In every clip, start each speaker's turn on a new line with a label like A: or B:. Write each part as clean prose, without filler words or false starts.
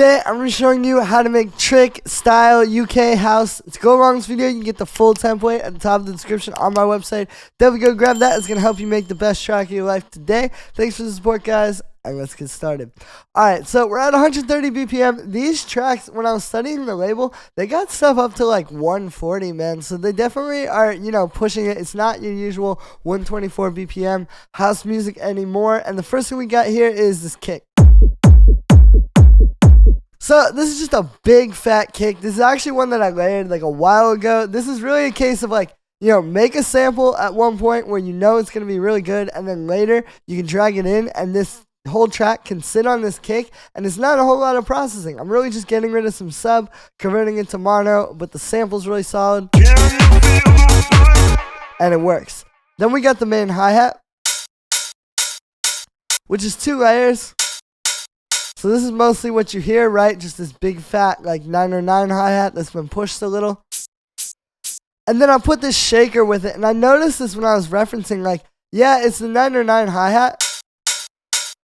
A: Today, I'm going to be showing you how to make trick style UK house. To go along with this video, you can get the full template at the top of the description on my website. Definitely go grab that. It's going to help you make the best track of your life today. Thanks for the support, guys, and let's get started. Alright, so we're at 130 BPM. These tracks, when I was studying the label, they got stuff up to like 140, man. So they definitely are, pushing it. It's not your usual 124 BPM house music anymore. And the first thing we got here is this kick. So this is just a big fat kick. This is actually one that I layered like a while ago. This is really a case of like, make a sample at one point where you know it's going to be really good, and then later you can drag it in and this whole track can sit on this kick, and it's not a whole lot of processing. I'm really just getting rid of some sub, converting it to mono, but the sample's really solid and it works. Then we got the main hi-hat, which is 2 layers. So this is mostly what you hear, right? Just this big fat like 909 hi-hat that's been pushed a little. And then I put this shaker with it, and I noticed this when I was referencing, like, yeah, it's the 909 hi-hat,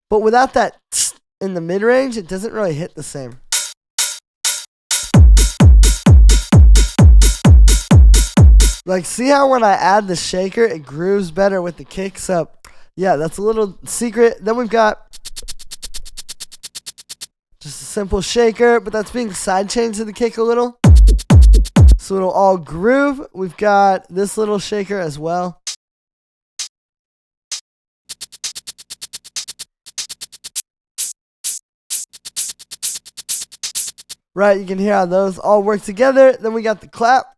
A: but without that in the mid-range, it doesn't really hit the same. Like, see how when I add the shaker, it grooves better with the kick? So, yeah, that's a little secret. Then we've got just a simple shaker, but that's being sidechained to the kick a little, so it'll all groove. We've got this little shaker as well. Right, you can hear how those all work together. Then we got the clap.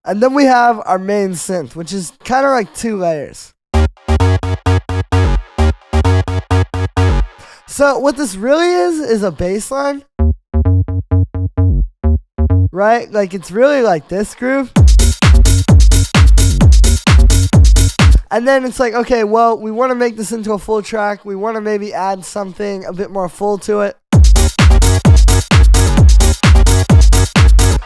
A: And then we have our main synth, which is kind of like 2 layers. So what this really is a bass line, right? Like, it's really like this groove. And then it's like, okay, well, we want to make this into a full track. We want to maybe add something a bit more full to it.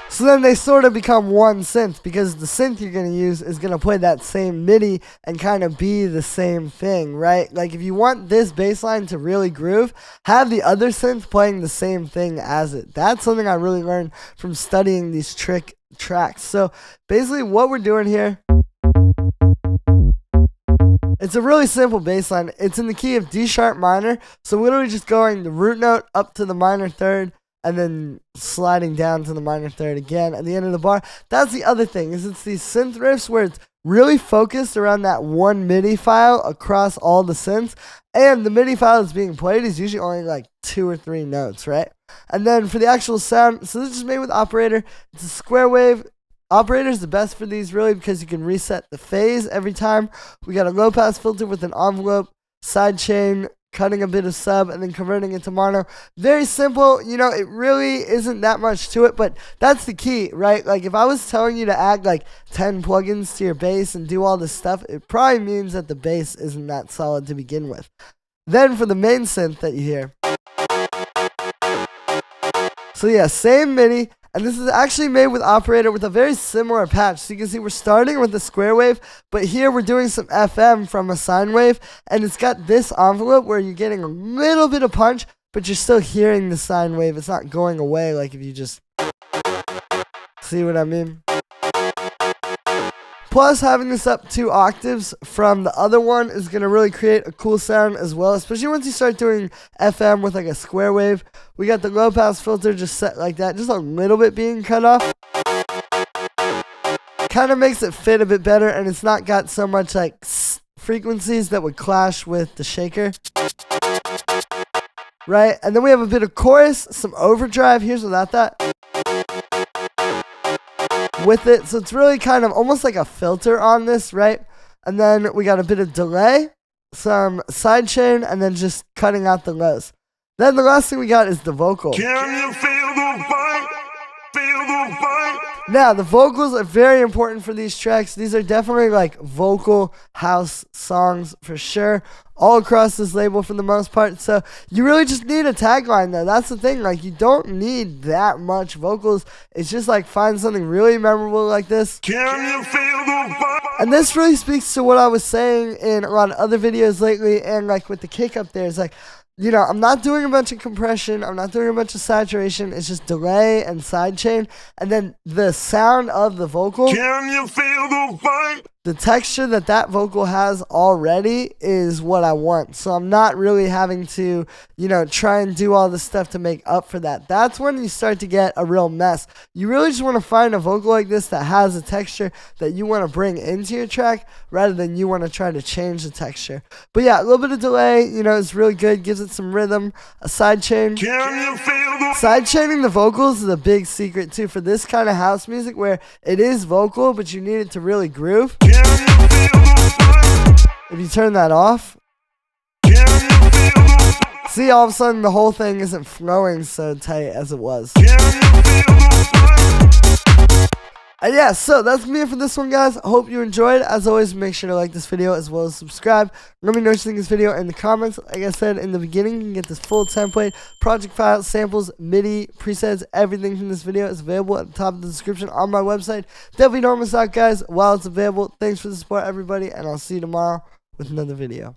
A: So then they sort of become one synth, because the synth you're going to use is going to play that same MIDI and kind of be the same thing, right? Like, if you want this bass line to really groove, have the other synth playing the same thing as it. That's something I really learned from studying these trick tracks. So basically what we're doing here, it's a really simple bass line. It's in the key of D sharp minor. So literally just going the root note up to the minor third, and then sliding down to the minor third again at the end of the bar. That's the other thing, is it's these synth riffs where it's really focused around that one MIDI file across all the synths, and the MIDI file that's being played is usually only like 2 or 3 notes, right? And then for the actual sound, so this is made with operator. It's a square wave. Operator is the best for these, really, because you can reset the phase every time. We got a low pass filter with an envelope, sidechain, cutting a bit of sub, and then converting it to mono. Very simple. It really isn't that much to it, but that's the key, right? Like, if I was telling you to add like 10 plugins to your bass and do all this stuff, it probably means that the bass isn't that solid to begin with. Then for the main synth that you hear, so yeah, same MIDI. And this is actually made with operator with a very similar patch. So you can see we're starting with the square wave, but here we're doing some FM from a sine wave, and it's got this envelope where you're getting a little bit of punch, but you're still hearing the sine wave. It's not going away like if you just see what I mean. Plus, having this up 2 octaves from the other one is going to really create a cool sound as well, especially once you start doing FM with like a square wave. We got the low pass filter just set like that, just a little bit being cut off. Kind of makes it fit a bit better, and it's not got so much like frequencies that would clash with the shaker. Right? And then we have a bit of chorus, some overdrive. Here's without that with it, so it's really kind of almost like a filter on this, right? And then we got a bit of delay, some sidechain, and then just cutting out the lows. Then the last thing we got is the vocal. Can you feel the fight? Feel the fight? Now, the vocals are very important for these tracks. These are definitely like vocal house songs for sure, all across this label for the most part. So you really just need a tagline though. That's the thing. Like, you don't need that much vocals. It's just like find something really memorable like this. Can you feel the vibe? And this really speaks to what I was saying in a lot of other videos lately, and like with the kick up there, it's like, you know, I'm not doing a bunch of compression, I'm not doing a bunch of saturation, it's just delay and sidechain, and then the sound of the vocal.
B: Can you feel the fight?
A: The texture that vocal has already is what I want. So I'm not really having to, you know, try and do all this stuff to make up for that. That's when you start to get a real mess. You really just want to find a vocal like this that has a texture that you want to bring into your track rather than you want to try to change the texture. But yeah, a little bit of delay, you know, it's really good. Gives it some rhythm. A sidechain.
B: Can you feel the
A: Sidechaining the vocals is a big secret too for this kind of house music where it is vocal, but you need it to really groove.
B: Can you feel the fight?
A: If you turn that off,
B: Can you feel the
A: see, all of a sudden the whole thing isn't flowing so tight as it was.
B: Can you feel the fight?
A: And yeah, so that's me for this one, guys. I hope you enjoyed. As always, make sure to like this video as well as subscribe. Let me know what you think of this video in the comments. Like I said in the beginning, you can get this full template, project file, samples, MIDI, presets, everything from this video is available at the top of the description on my website. Definitely don't miss out, guys, while it's available. Thanks for the support, everybody, and I'll see you tomorrow with another video.